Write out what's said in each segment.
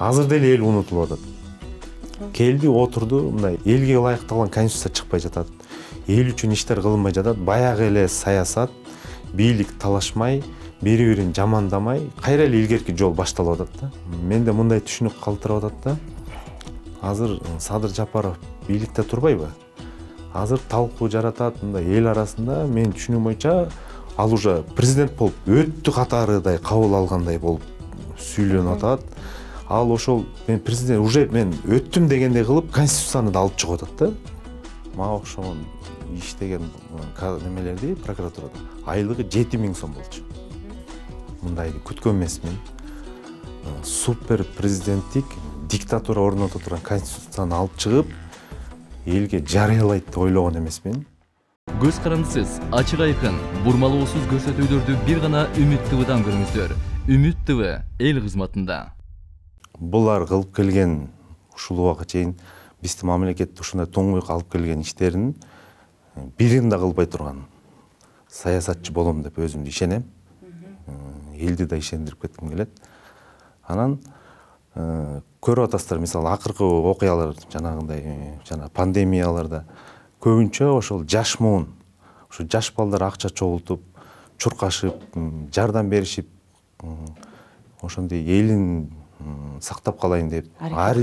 азыр деле эл унутулуп атат. Келди, отурду, мындай элге ылайыкталган конституция чыкпай жатат. Эл үчүн иштер кылынбай жатат. Баягы эле саясат, бийлик талашмай, бири-бирин жамандамай, кайра эле илгерки жол башталып атат да. Менде мындай түшүнүк калтырып атат да. Азыр Садыр Жапаров бийликте турбайбы? Азыр талкуу жаратат, мындай эл арасында мен түшүнүм боюнча ал уже президент болуп өттү катарыдай кабыл алгандай болуп сүйлөнүп атат. Ал ошол мен президент уже мен өттүм дегендей кылып конституцияны да алып чыгып атат да. Мага окшогон иштеген немелерди прокуратурада айлыгы 7000 сом болчу. Мындайды күткөн эмесмин. Супер президенттик диктатура орнотуп турган конституцияны алып чыгып элге жарыялайт деп ойлогон эмесмин. Көз карандысыз, ачык айкын, бурмалоосуз көрсөтүүлөрдү бир гана Үмүт ТВдан көрүңүздөр. Үмүт ТВ эл кызматында. Булар кылып келген ушул убакка чейин бизди мамлекетти ушундай тоңмойко алып келген иштерин бирин да кылбай турган саясатчы болом деп өзүмдү ишенем. Элди да ишендирип кетким келет. Анан көрүп атасыздар, мисалы акыркы окуялар жанагындай пандемияларда көбүнчө ошол жаш муун, ушу жаш балдар акча чогултуп, чуркашып, жардам беришип, ошондой элин сактап калайын деп, ар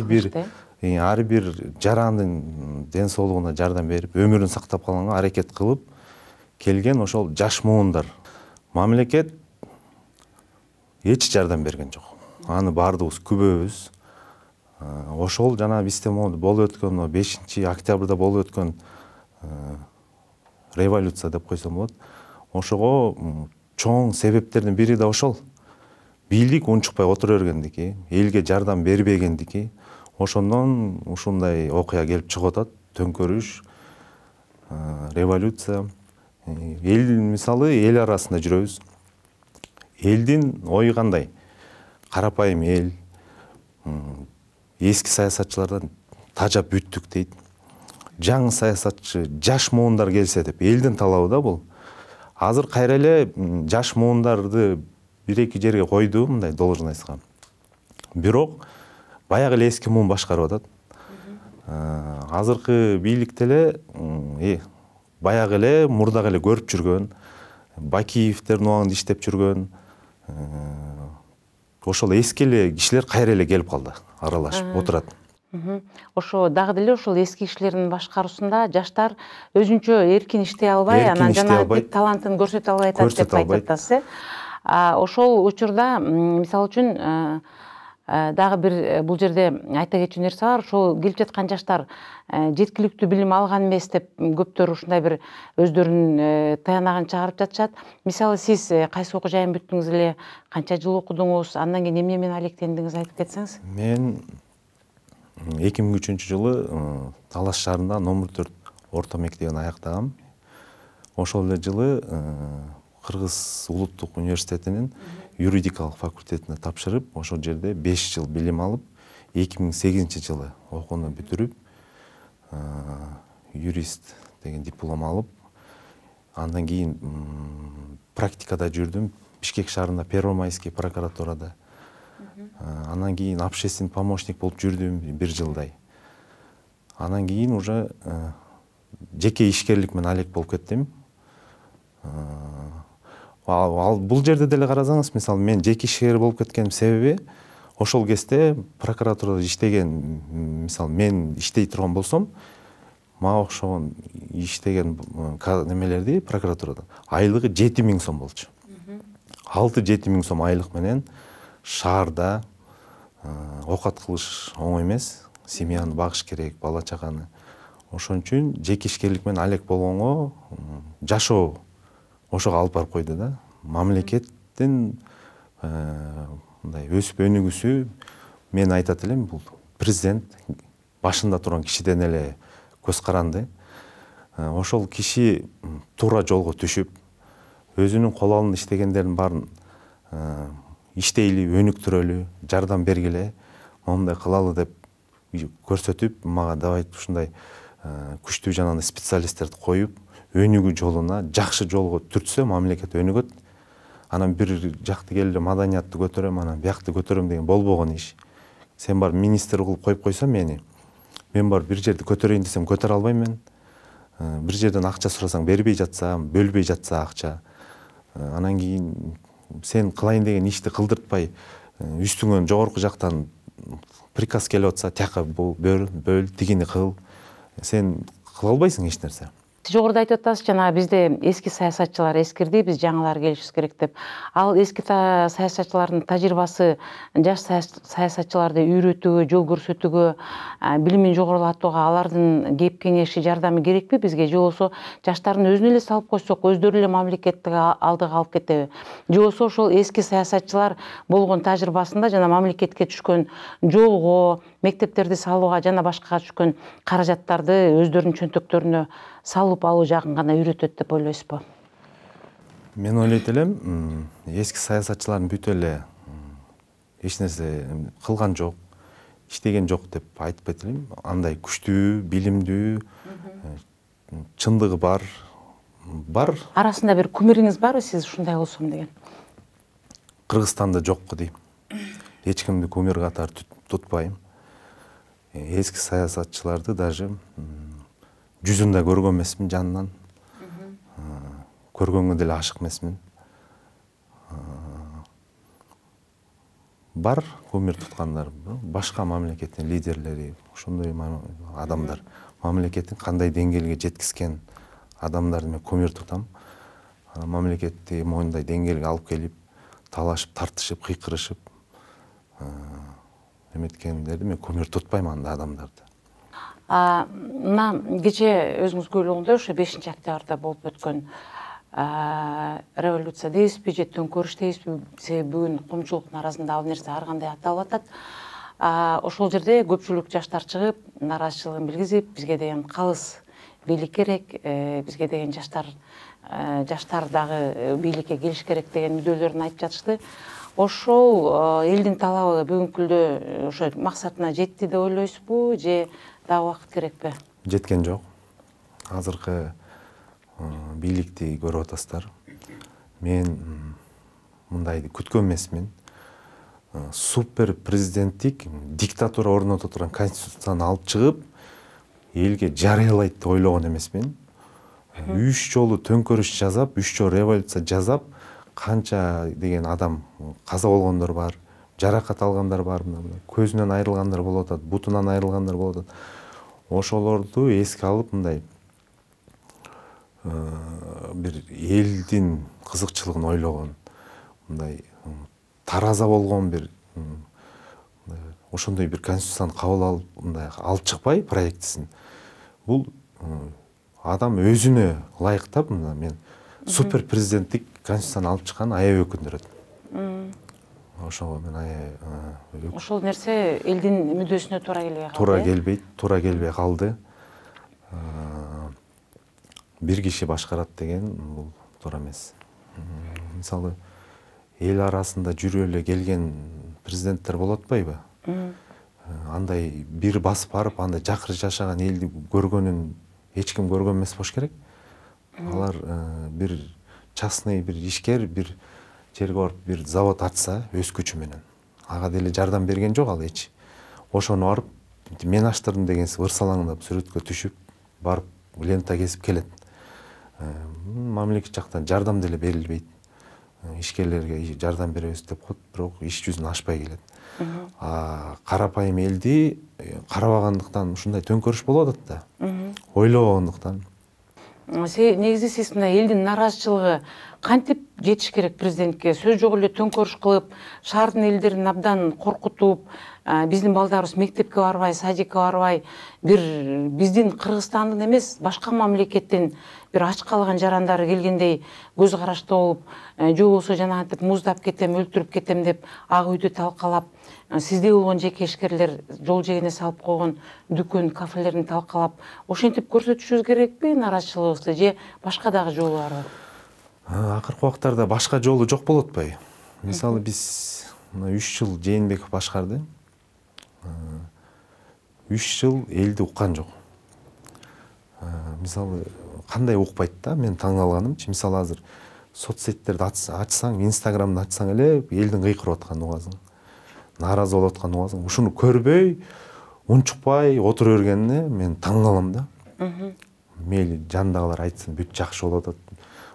бир жарандын ден соолугуна жардам берип, өмүрүн сактап калганга аракет кылып келген ошол жаш муундар. Мамлекет эч жардам берген жок. Аны баардыгыбыз күбөбүз. Ошол жана бизде болуп өткөн 5-октябрда болуп өткөн революция деп койсом болот. Ошого чоң себептердин бири да ошол. Бийлик унчукпай отура бергендики, элге жардам бербегендики, ошондон ушундай окуя келип чыгып атат. Төңкөрүш, революция. Эл мисалы эл арасында жүрөбүз. Элдин ою кандай? Карапайым эл, эски саясатчылардан тажап бүттүк дейт. Жаңы саясатчы, жаш муундар келсе деп элдин талабы да бул. Азыр кайра эле жаш муундарды бир-эки жерге койду, мындай должностька. Бирок баягы эле эски муун башкарып атат. Азыркы бийликте эле баягы эле мурдагы эле көрүп жүргөн, Бакиевтердин убагында иштеп жүргөн, ошол эски эле кишилер кайра эле келип калды, аралашып отурат. Ошо дагы деле ошол эски кишилердин башкаруусунда жаштар өзүнчө эркин иштей албай, анан жана талантын көрсөтө албай атат деп айтып атасыз. Ошол учурда мисалы үчүн дагы бир бул жерде айта кетчү нерсе бар. Ошол келип жаткан жаштар жеткиликтүү билим алган эмес деп көптөр ушундай бир өздөрүнүн таянагын чыгарып жатышат. Мисалы сиз кайсы окуу жайын бүттүңүз эле, канча жыл окудуңуз, андан кийин эмне менен алектендиңиз айтып кетсеңиз? Мен 2003 жылы Талас шаарында номер 4 орто мектебин аяктагам. Ошол эле жылы Кыргыз улуттук университетинин юридикалык факультетине тапшырып, ошол жерде 5 жыл билим алып, 2008 жылы окууну бүтүрүп, юрист деген диплом алып, андан кийин практикада жүрдүм. Бишкек шаарында Первомайский прокуратурада. Анан кийин общественный помощник болуп жүрдүм 1 жылдай. Анан кийин уже жеке ишкерлик менен алек болуп кеттим. Бул жерде деле карасаңыз, мисалы мен жеке ишкер болуп кеткеним себеби ошол кезде прокуратурада иштеген, мисалы мен иштей турган болсом, мага окшогон иштеген немелерди прокуратурада айлыгы 7000 сом болчу. 6-7 миң сом айлык менен шаарда окат кылыш оңой эмес, семьяны багыш керек, бала чаганы. Ошон үчүн жеке ишкерлик менен алек болгонго жашоо ошого алып барып койду да. Мамлекеттин мындай өсүп өнүгүүсү, мен айтат элем, бул президент башында турган кишиден эле көз каранды. Ошол киши туура жолго түшүп, өзүнүн кол алында иштегендердин баарын иштейли, өнүктүрөлү, жардам бергиле, мондай кылалы деп көрсөтүп, мага давай ушундай күчтүү жанагындай специалисттерди коюп, өнүгүү жолуна, жакшы жолго түртсө, мамлекет өнүгөт. Анан бир жакты келип маданиятты көтөрөм, анан биякты көтөрөм деген болбогон иш. сен бар министр кылып коюп койсоң мени, мен бар бир жерди көтөрөйүн десем көтөрө албайм мен. Бир жерден акча сурасаң бербей жатсам, бөлбөй жатса акча, анан кийин сен кылайын деген ишти кылдыртпай, үстүңөн жогорку жактан приказ келип атса, тияка бөл, тигини кыл, сен кыла албайсың эч нерсе. Жогоруда айтып атасыз, жана бизде эски саясатчылар эскирди, биз жаңылар келишибиз керек деп. Ал эски саясатчылардын тажрыйбасы жаш саясатчыларды үйрөтүүгө, жол көрсөтүүгө, билимин жогорулатууга алардын кеп кеңеши, жардамы керекпи бизге? Же болбосо жаштардын өзүнө эле салып койсок, өздөрү эле мамлекеттик алдыга алып кетеби? Же болбосо ошол эски саясатчылар болгон тажрыйбасында жана мамлекетке түшкөн жолго, мектептерди салууга жана башкага түшкөн каражаттарды өздөрүнүн чөнтөктөрүнө салып алуу жагын гана үйрөтөт деп ойлойсузбу? Мен ойлойт элем, эски саясатчылардын бүт эле эч нерсе кылган жок, иштеген жок деп айтпайт элем. Андай күчтүү, билимдүү, чындыгы бар. Арасында бир кумириңиз барбы сиз ушундай болсом деген? Кыргызстанда жокку дейм. Эч кимди кумир катары тутпайм. Эски саясатчыларды даже жүзүн да көргөн эмесмин жанынан. Көргөнгө деле ашык эмесмин. Бар кумир туткандар, башка мамлекеттин лидерлери, ошондой адамдар, мамлекеттин кандай деңгээлге жеткизген адамдарды мен кумир тутам. Мамлекетти моундай деңгээлге алып келип, талашып, тартышып, кыйкырышып эметкендерди мен кумир тутпайм андай адамдарды. Мына кече өзүңүз көйлөгөндө ошо 5-октябрда болуп өткөн революция дейсизби же төңкөрүш дейсизби? Себеби бүгүн коомчулуктун арасында ал нерсе ар кандай аталып атат. Ошол жерде көпчүлүк жаштар чыгып, нааразычылыгын билгизип, бизге деген калыс бийлик керек, бизге деген жаштар дагы бийликке келиш керек деген мүдөлөрүн айтып жатышты. Ошол элдин талабы бүгүнкү күндө ошо максатына жетти деп ойлойсузбу же дагы убакыт керекпи? Жеткен жок. Азыркы бийликти көрүп атасыздар. Мен мындайды күткөн эмесмин. Супер президенттик диктатура орнотуп турган конституцияны алып чыгып, элге жарыялайт деп ойлогон эмесмин. 3 жолу төңкөрүш жасап, 3 жолу революция жасап, канча деген адам каза болгондор бар, жаракат алгандар бар, көзүнөн айрылгандар болуп атат, бутунан айрылгандар болуп атат. Ошолорду эске алып, мындай бир элдин кызыкчылыгын ойлогон, мындай тараза болгон бир ошондой бир конституцияны кабыл алып, мындай алып чыкпай проектисин. Бул адам өзүнө ылайыктап, мен супер президенттик конституцияны алып чыккан аябай өкүндүрөт. Ошого мен аябай ошол нерсе элдин мүддөсүнө туура келбей калды. Бир киши башкарат деген бул туура эмес. Мисалы, эл арасында жүрүп эле келген президенттер болуп атпайбы? Андай бир басып барып, андай жакыр жашаган элди көргөнүн эч ким көргөн эмес болуш керек. Алар бир частный бир ишкер бир жерге барып бир завод ачса өз күчү менен, ага деле жардам берген жок ал эч. Ошону барып мен аштырдым деген ырсалаңдап сүрөткө түшүп барып лента кесип келет. Мамлекет жактан жардам деле берилбейт. Ишкерлерге жардам беребиз деп коет, бирок иш жүзүн ашпай келет. Карапайым элди карабагандыктан ушундай төңкөрүш болуп атат да. Ойлобогондуктан. Негизи сиз мына элдин нааразычылыгы кантип жетиш керек президентке? Сөз жок эле төңкөрүш кылып, шаардын элдерин абдан коркутуп, биздин балдарыбыз мектепке барбай, садикке барбай, бир биздин Кыргызстандын эмес, башка мамлекеттин бир ач калган жарандары келгендей көз карашты болуп, же болбосо жанагынтип муздап кетем, өлтүрүп кетем деп ак үйдө талкалап, сизде болгон жеке ишкерлер жол жегине салып койгон дүкөн, кафелерин талкалап, ошентип көрсөтүшүбүз керекпи нааразычылыгыбызды же башка дагы жолу барбы? Акыркы убактарда башка жолу жок болуп атпайбы? Мисалы, биз 3 жыл Жээнбеков башкарды. 3 жыл элди уккан жок. Мисалы, кандай укпайт да, мен таң калганымчы, мисалы азыр соцсеттерди ачсаң, Инстаграмды ачсаң эле элдин кыйкырып атканын угасың. нааразы болуп аткан убагында ушуну көрбөй унчукпай отура бергенине мен таң калам да. Мейли жандагылар айтсын бүт жакшы болуп атат,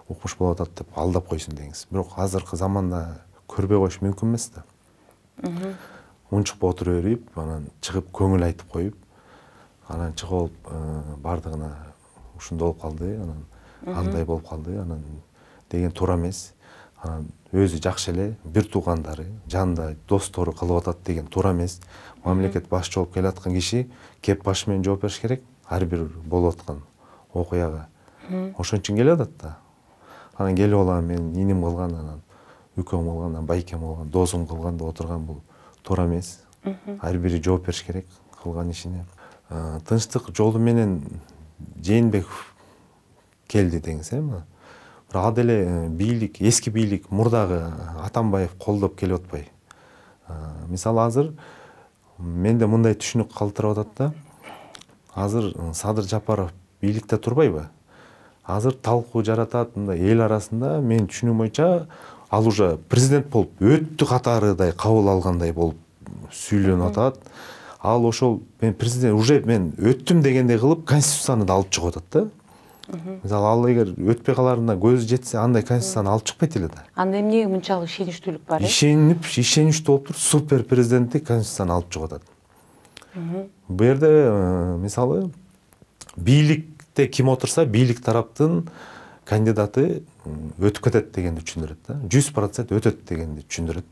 укмуш болуп атат деп алдап койсун деңиз. Бирок азыркы заманда көрбөй коюш мүмкүн эмес да. Унчукпай отура берип, анан чыгып көңүл айтып коюп, анан чыгып бардыгына ушундай болуп калды, анан андай болуп калды, анан деген туура эмес. Анан өзү жакшы эле, бир туугандары, жанында достору кылып атат деген туура эмес. Мамлекет башчы болуп келаткан киши кеп башы менен жооп бериш керек ар бир болуп аткан окуяга. Ошон үчүн келип атат да. Анан келип алам мен иним кылган, анан үкөм кылган, анан байкем кылган, досум кылган деп отурган бул туура эмес. Ар бири жооп бериш керек кылган ишине. Тынчтык жолу менен Жээнбеков келди деңиз, Бирок ал деле бийлик, эски бийлик, мурдагы Атамбаев колдоп келип атпайбы. Мисалы азыр менде мындай түшүнүк калтырып атат да. Азыр Садыр Жапаров бийликте турбайбы? Азыр талкуу жаратат, мындай эл арасында мен түшүнүм боюнча ал уже президент болуп өттү катарыдай кабыл алгандай болуп сүйлөнүп атат. Ал ошол мен президент уже мен өттүм дегендей кылып конституцияны да алып чыгып атат да. Мисалы ал эгер өтпөй каларына көзү жетсе андай конституцияны алып чыкпайт эле да. Анда эмне мынчалык ишеничтүүлүк бар? Ишеничтүү болуп туруп супер президенттик конституцияны алып чыгып атат. Бу жерде мисалы бийликте ким отурса бийлик тараптын кандидаты өтүп кетет дегенди түшүндүрөт да. 100% өтөт дегенди түшүндүрөт.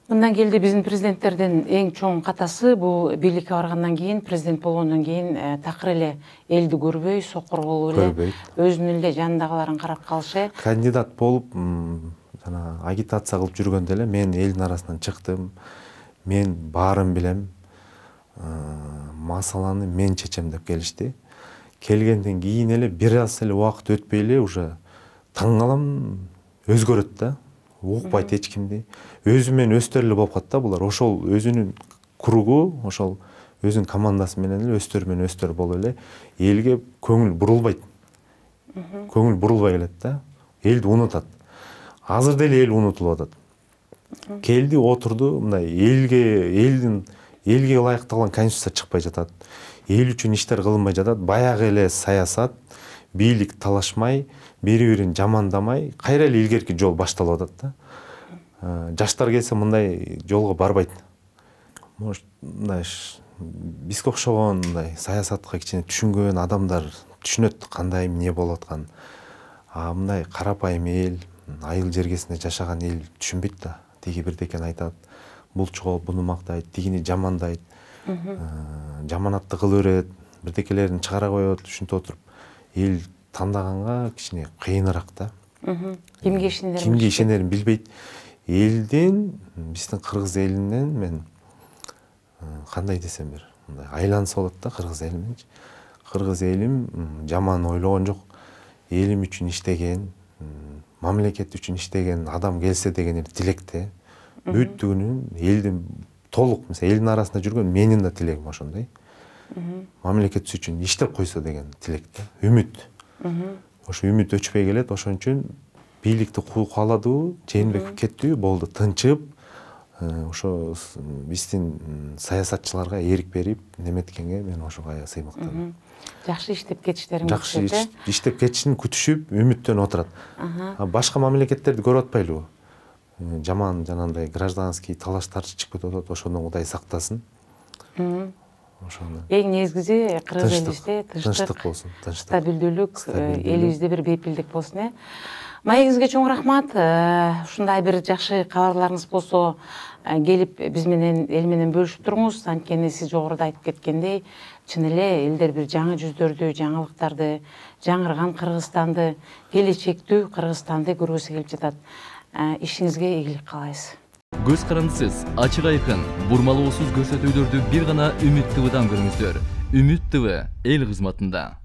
Мындан келди биздин президенттердин эң чоң катасы бул бийликке баргандан кийин, президент болгондон кийин такыр эле элди көрбөй, сокур болуп эле, өзүнүн эле жанындагыларын карап калышы. Кандидат болуп, жана агитация кылып жүргөндө эле мен элдин арасынан чыктым, мен баарын билем, масаланы мен чечем деп келишти. Келгенден кийин эле бир аз эле убакыт өтпөй эле уже таң калам өзгөрөт да. Укпайт эч кимди. Өзү менен өстөр эле болуп калат да булар. Ошол өзүнүн кругу, ошол өзүнүн командасы менен эле өстөр болуп эле элге көңүл бурулбайт. Көңүл бурулбай келет да. Элди унутат. Азыр деле эл унутулуп атат. Келди, отурду, мындай элге ылайыкталган конституция чыкпай жатат. Эл үчүн иштер кылынбай жатат. Баягы эле саясат, бийлик талашмай, бири-бирин жамандамай, кайра эле илгерки жол башталып атат да. Жаштар келсе мындай жолго барбайт. Может, мындай бизге окшогон мындай саясатка кичине түшүнгөн адамдар түшүнөт кандай эмне болуп аткан. Мындай карапайым эл, айыл жергесинде жашаган эл түшүнбөйт да. Тиги бирдекени айтат, бул чогуу буну мактайт, тигини жамандайт, жаманатты кыла берет, бирдекелерин чыгара коет, ушинтип отуруп эл тандаганга кичине кыйыныраак да. Кимге ишенерин билбейт. Элдин, биздин кыргыз элинен мен кандай десем бир, мындай айланса болот да кыргыз эли мененчи. Кыргыз элим жаман ойлогон жок. Элим үчүн иштеген, мамлекет үчүн иштеген адам келсе деген тилекте. Бүттүгүнүн элдин толук, мисалы элдин арасында жүргөн менин да тилегим ошондой. Мамлекет үчүн иштеп койсо деген тилекте. Үмүт. Ошо үмүт өчпөй келет, ошон үчүн бийликти куугалады, Жээнбеков кетти, болду, тынчып, ошо биздин саясатчыларга эрик берип, неметкенге мен ошого сыймыктадым. Жакшы иштеп кетиштериңиз. Жакшы иштеп кетишин күтүшүп, үмүттөнүп отурат. Башка мамлекеттерди көрүп атпайлыбы? Жаман жанагындай гражданский талаштар чыгып кетип атат, ошондон Кудай сактасын. Эң негизгиси кыргыз элибизде тынчтык болсун, стабилдүүлүк, элибизде бир бейпилдик болсун. Маегиңизге чоң рахмат. Ушундай бир жакшы кабарларыңыз болсо келип биз менен эл менен бөлүшүп туруңуз. Анткени сиз жогоруда айтып кеткендей, чын эле элдер бир жаңы жүздөрдү, жаңылыктарды, жаңырган Кыргызстанды, келечектүү Кыргызстанды көргүсү келип жатат. Ишиңизге ийгилик каалайбыз. Көз карандысыз, ачык айкын, бурмалоосуз көрсөтүүлөрдү бир гана Үмүт ТВдан көрүңүздөр. Үмүт ТВ эл кызматында.